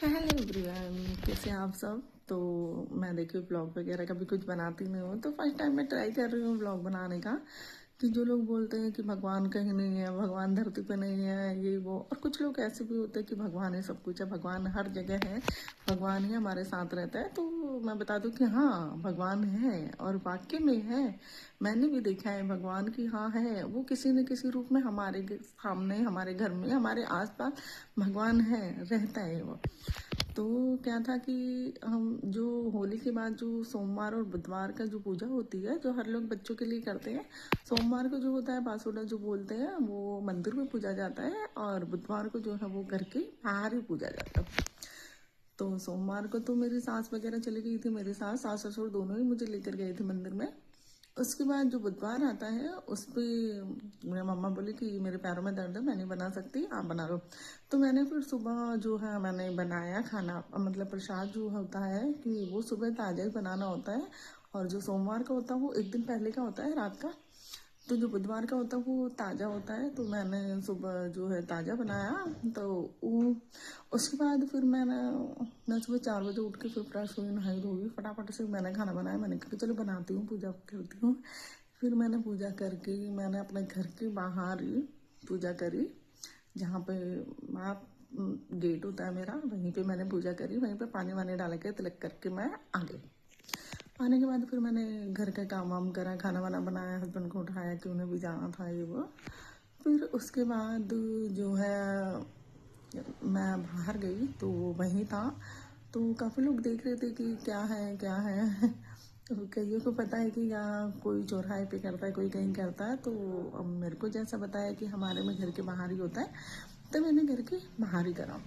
Hello everyone, कैसे हैं आप सब। तो मैं देखिए ब्लॉग वगैरह कभी कुछ बनाती नहीं हूँ, तो फर्स्ट टाइम मैं ट्राई कर रही हूँ ब्लॉग बनाने का। कि जो लोग बोलते हैं कि भगवान कहीं नहीं है, भगवान धरती पे नहीं है, ये वो, और कुछ लोग ऐसे भी होते हैं कि भगवान ही सब कुछ है, भगवान हर जगह है, भगवान ही हमारे साथ रहता है। तो मैं बता दूं कि हाँ, भगवान है और वाकई में है। मैंने भी देखा है भगवान की, हाँ है, वो किसी न किसी रूप में हमारे सामने, हमारे घर में, हमारे आसपास भगवान है, रहता है वो। तो क्या था कि हम जो होली के बाद जो सोमवार और बुधवार का जो पूजा होती है, जो हर लोग बच्चों के लिए करते हैं। सोमवार को जो होता है बासुड़ा जो बोलते हैं, वो मंदिर में पूजा जाता है, और बुधवार को जो है वो घर के बाहर ही पूजा जाता है। तो सोमवार को तो मेरी सास वगैरह चली गई थी, मेरी सास ससुर दोनों ही मुझे लेकर गए थे मंदिर में। उसके बाद जो बुधवार आता है उस पर मेरी मम्मा बोली कि मेरे पैरों में दर्द है, मैं नहीं बना सकती, आप बना लो। तो मैंने फिर सुबह जो है मैंने बनाया खाना, मतलब प्रसाद जो होता है कि वो सुबह ताज़ा ही बनाना होता है। और जो सोमवार का होता है वो एक दिन पहले का होता है, रात का। तो जो बुधवार का होता है वो ताज़ा होता है, तो मैंने सुबह जो है ताज़ा बनाया। तो वो उसके बाद फिर मैं सुबह 4 बजे उठ के फिर फ्रेश हुई, नहाई धोई, फटाफट से मैंने खाना बनाया। मैंने कहा चलो बनाती हूँ, पूजा करती हूँ। फिर मैंने पूजा करके मैंने अपने घर के बाहर ही पूजा करी, जहाँ पे आप गेट होता है मेरा, वहीं पे मैंने पूजा करी, वहीं पे पानी वानी डाल के तिलक करके मैं आ गई। आने के बाद फिर मैंने घर का काम वाम करा, खाना वाना बनाया, हस्बैंड को उठाया कि उन्हें भी जाना था ये वो। फिर उसके बाद जो है मैं बाहर गई तो वो वहीं था। तो काफ़ी लोग देख रहे थे कि क्या है क्या है। तो कईयों को पता है कि यहाँ कोई चौराहे पे करता है, कोई कहीं करता है। तो अब मेरे को जैसा बताया कि हमारे में घर के बाहर ही होता है, तो मैंने घर के बाहर ही करा।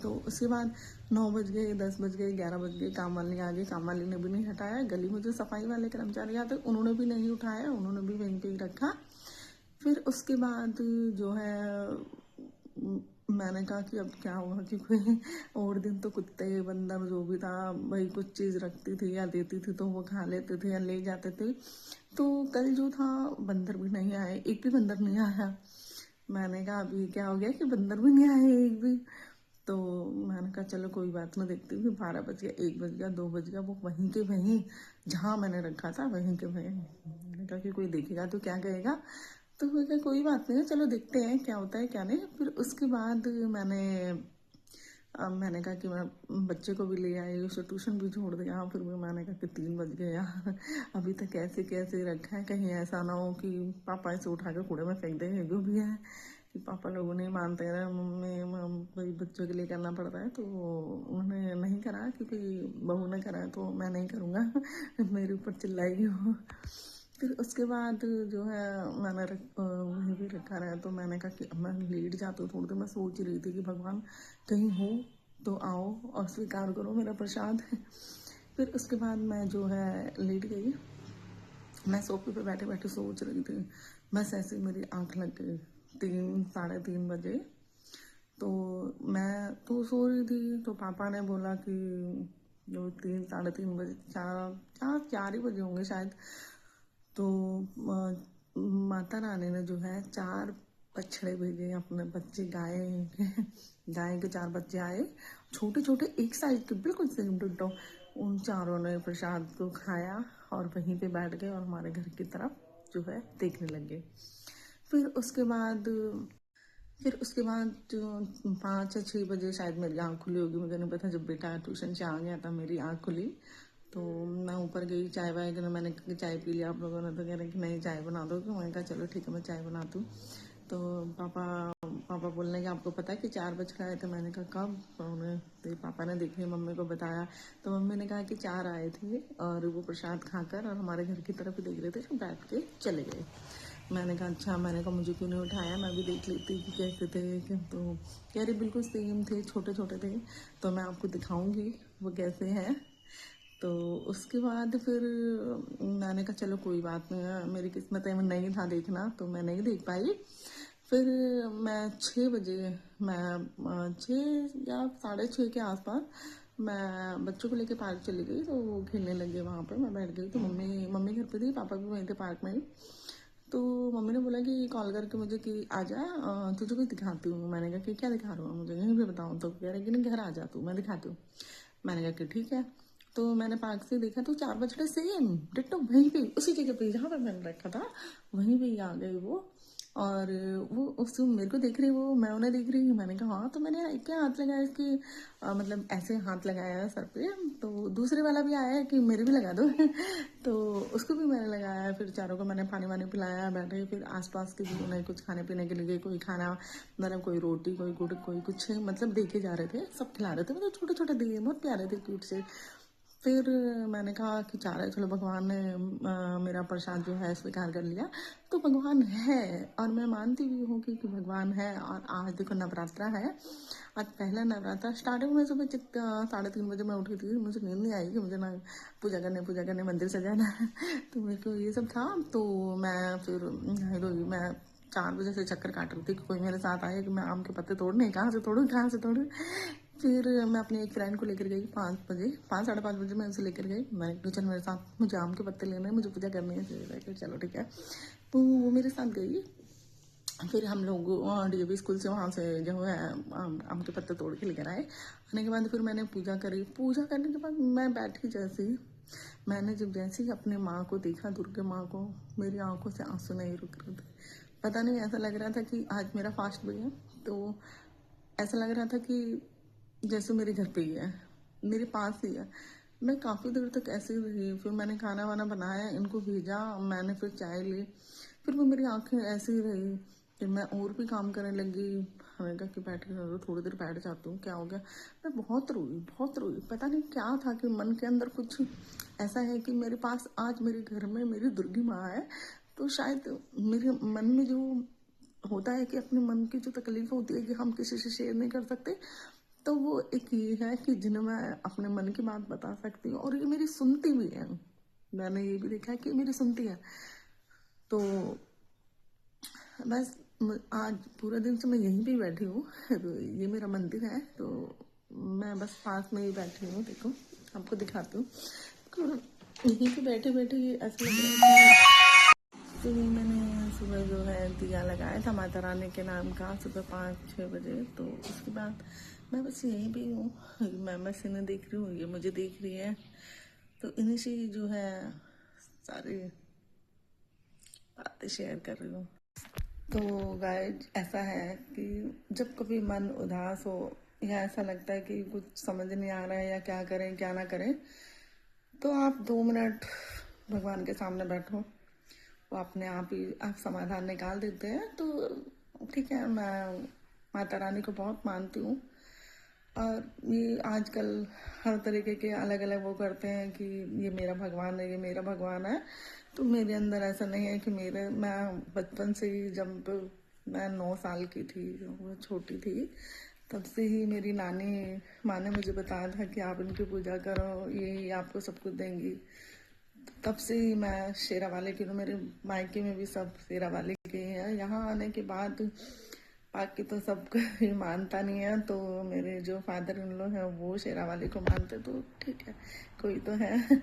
तो उसके बाद 9 बज गए, 10 बज गए, 11 बज गए, काम वाली आ गई, काम वाली ने भी नहीं हटाया। गली में जो सफाई वाले कर्मचारी आते उन्होंने भी नहीं उठाया, उन्होंने भी वहीं पे ही रखा। फिर उसके बाद जो है मैंने कहा कि अब क्या हुआ कि कोई और दिन तो कुत्ते बंदर जो भी था वही कुछ चीज़ रखती थी या देती थी तो वो खा लेते थे या ले जाते थे। तो कल जो था बंदर भी नहीं आए, एक भी बंदर नहीं आया। मैंने कहा अभी क्या हो गया कि बंदर भी नहीं आए एक भी। तो मैंने कहा चलो कोई बात नहीं, देखती हूँ। 12 बज गया, 1 बज गया, 2 बज गया, वो वहीं के वहीं जहाँ मैंने रखा था वहीं के वहीं। मैंने कहा कि कोई देखेगा तो क्या कहेगा। तो मैं कहा कोई बात नहीं, चलो देखते हैं क्या होता है क्या नहीं। फिर उसके बाद मैंने कहा कि मैं बच्चे को भी ले आई, उसे ट्यूशन भी छोड़ दिया। फिर भी मैंने कहा कि 3 बज गए यार, अभी तक कैसे कैसे रखा है, कहीं ऐसा ना हो कि पापा इसे उठा के कूड़े में फेंक देंगे। जो भी है कि पापा लोगों नहीं मानते हैं, मम्मी भाई बच्चों के लिए करना पड़ता है। तो उन्होंने नहीं करा, क्योंकि बहू ने करा तो मैं नहीं करूँगा। मेरे ऊपर चिल्लाएगी वो। फिर उसके बाद जो है मैंने वहीं भी रखा रहा। तो मैंने कहा कि अब मैं लेट जाती हूँ थोड़ी देर। मैं सोच रही थी कि भगवान कहीं हो तो आओ और स्वीकार करो मेरा प्रसाद। फिर उसके बाद मैं जो है लेट गई। मैं सोफे पे बैठे बैठे सोच रही थी, बस ऐसे मेरी आंख लग गई 3 साढ़े 3 बजे। तो मैं तो सो रही थी, तो पापा ने बोला कि जो 3 साढ़े 3 बजे, 4 4 4 ही बजे होंगे शायद। तो माता रानी ने जो है 4 बछड़े भेजे, अपने बच्चे गाय के। गाय के 4 बच्चे आए, छोटे छोटे, एक साइज के, बिल्कुल सेम डिट्टो। उन चारों ने प्रसाद को खाया और वहीं पे बैठ गए और हमारे घर की तरफ जो है देखने लगे। फिर उसके बाद फिर उसके बाद जो 5 या 6 बजे शायद मेरी आँख खुली होगी, मुझे नहीं पता। जब बेटा ट्यूशन से आ गया था मेरी आँख खुली। तो मैं ऊपर गई चाय वाय के, मैंने कहा कि चाय पी लिया आप लोगों ने। तो कह रहे कि नहीं चाय बना दो। तो मैंने कहा चलो ठीक है मैं चाय बनाती हूँ। तो पापा पापा बोलने कि आपको पता है कि 4 बज के आए थे। मैंने कहा कब। तो उन्हें तो पापा ने देखी, मम्मी को बताया। तो मम्मी ने कहा कि 4 आए थे और वो प्रसाद खाकर और हमारे घर की तरफ देख रहे थे, तो बैठ के चले गए। मैंने कहा अच्छा। मैंने कहा मुझे क्यों नहीं उठाया, मैं भी देख लेती कि कैसे थे। तो कह रही बिल्कुल सेम थे, छोटे छोटे थे। तो मैं आपको दिखाऊंगी वो कैसे हैं। तो उसके बाद फिर मैंने कहा चलो कोई बात नहीं, मेरी किस्मत में नहीं था देखना, तो मैं नहीं देख पाई। फिर मैं 6 बजे, मैं 6 या 6:30 के आसपास मैं बच्चों को लेके पार्क चली गई। तो वो खेलने लगे वहाँ पे, मैं बैठ गई। तो मम्मी मम्मी घर पे थी, पापा भी वहीं थे पार्क में ही। तो मम्मी ने बोला कि कॉल करके मुझे कि आ जा, तुझे कुछ दिखाती हूँ। मैंने कहा कि क्या दिखा रहा हूँ मुझे, यहीं पे बताऊँ। तो कह रहे कि नहीं घर आ जा तू, मैं दिखाती हूँ। मैंने कहा कि ठीक है। तो मैंने पार्क से देखा तो 4 बछड़े सेम डिट्टो वहीं पे उसी जगह पे जहाँ पे मैंने रखा था, वहीं पे ही आ गए वो। और वो उस मेरे को देख रही, वो मैं उन्हें देख रही हूँ। मैंने कहा हाँ, तो मैंने क्या हाथ लगाया इसके, मतलब ऐसे हाथ लगाया है सर पे। तो दूसरे वाला भी आया है कि मेरे भी लगा दो तो उसको भी मैंने लगाया। फिर चारों को मैंने पानी वानी पिलाया, बैठे। फिर आसपास के भी उन्हें कुछ खाने पीने के लिए, कोई खाना मतलब कोई रोटी, कोई गुड़, कोई कुछ मतलब देके जा रहे थे, सब खिला रहे थे। मतलब छोटे छोटे दिए, बहुत प्यारे थे, क्यूट से। फिर मैंने कहा कि चारा चलो, भगवान ने मेरा प्रसाद जो है स्वीकार कर लिया। तो भगवान है, और मैं मानती भी हूँ कि भगवान है। और आज देखो नवरात्रा है, आज पहला नवरात्रा। स्टार्टिंग में सुबह 3:30 बजे मैं उठी थी, मुझे नींद नहीं आई कि मुझे ना पूजा करने मंदिर सजाना है तो मेरे को ये सब था। तो मैं फिर मैं 4 बजे से चक्कर काट रही थी कि कोई मेरे साथ आए कि मैं आम के पत्ते तोड़ने, कहाँ से तोड़ूं कहाँ से तोड़ूं। फिर मैं अपनी एक फ्रेंड को लेकर गई 5 बजे, 5 साढ़े 5 बजे मैं उसे लेकर गई। मैंने कहा चल मेरे साथ, मुझे आम के पत्ते लेने हैं, मुझे पूजा करनी है। फिर चलो ठीक है। तो वो मेरे साथ गई। फिर हम लोग डीएवी स्कूल से वहाँ से जो है आम के पत्ते तोड़ के लेकर आए। आने के बाद फिर मैंने पूजा करी। पूजा करने के बाद मैं बैठी, जैसे ही मैंने जब जैसे ही अपने माँ को देखा, दुर्गा माँ को, मेरी आंखों से आंसू नहीं रुक रहे थे। पता नहीं, ऐसा लग रहा था कि आज मेरा फास्ट भी है। तो ऐसा लग रहा था कि जैसे मेरे घर पे ही है, मेरे पास ही है। मैं काफ़ी देर तक ऐसे ही रही। फिर मैंने खाना वाना बनाया, इनको भेजा, मैंने फिर चाय ली। फिर वो मेरी आंखें ऐसे ही रही। फिर मैं और भी काम करने लगी। मैंने कहा कि बैठ के थोड़ी देर बैठ जाती हूँ, क्या हो गया। मैं बहुत रोई, बहुत रोई। पता नहीं क्या था कि मन के अंदर कुछ ऐसा है कि मेरे पास आज मेरे घर में मेरी दुर्गी माँ है। तो शायद मेरे मन में जो होता है कि अपने मन की जो तकलीफ होती है कि हम किसी से शेयर नहीं कर सकते, तो वो एक ये है कि जिन्हें मैं अपने मन की बात बता सकती हूँ, और ये मेरी सुनती भी है। मैंने ये भी देखा है कि मेरी सुनती है। तो बस आज पूरा दिन से मैं यहीं पे बैठी हूँ तो ये मेरा मंदिर है। तो मैं बस पास में ही बैठी हूँ, देखो आपको दिखाती हूँ। तो यहीं पे बैठे बैठे ऐसा लग रहा है। तो ये मैंने सुबह जो है दिया लगाया था माता रानी के नाम का, सुबह 5-6 बजे। तो उसके बाद मैं बस यहीं पे हूँ। मैं बस इन्हें देख रही हूँ, ये मुझे देख रही है। तो इन्हीं से जो है सारी बातें शेयर कर रही हूँ। तो गाइस ऐसा है कि जब कभी मन उदास हो या ऐसा लगता है कि कुछ समझ नहीं आ रहा है या क्या करें क्या ना करें, तो आप 2 मिनट भगवान के सामने बैठो, वो अपने आप ही आप समाधान निकाल देते हैं। तो ठीक है, मैं माता रानी को बहुत मानती हूँ। और ये आजकल हर तरीके के अलग अलग वो करते हैं कि ये मेरा भगवान है, ये मेरा भगवान है। तो मेरे अंदर ऐसा नहीं है कि मैं बचपन से ही, जब मैं 9 साल की थी, वो छोटी थी, तब से ही मेरी नानी माँ ने मुझे बताया था कि आप इनकी पूजा करो, ये आपको सब कुछ देंगी। तब से ही मैं शेरा वाले की, तो मेरे मायके में भी सब शेरा वाले के हैं। यहाँ आने के बाद बाकी तो सब कोई मानता नहीं है। तो मेरे जो फादर इन लॉ हैं वो शेरा वाले को मानते, तो ठीक है, कोई तो है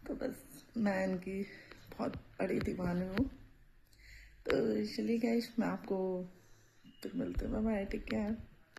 तो बस मैं इनकी बहुत बड़ी दीवानी हूँ। तो चलिए गाइस, मैं आपको फिर मिलते हैं, बाय बाय, टेक केयर।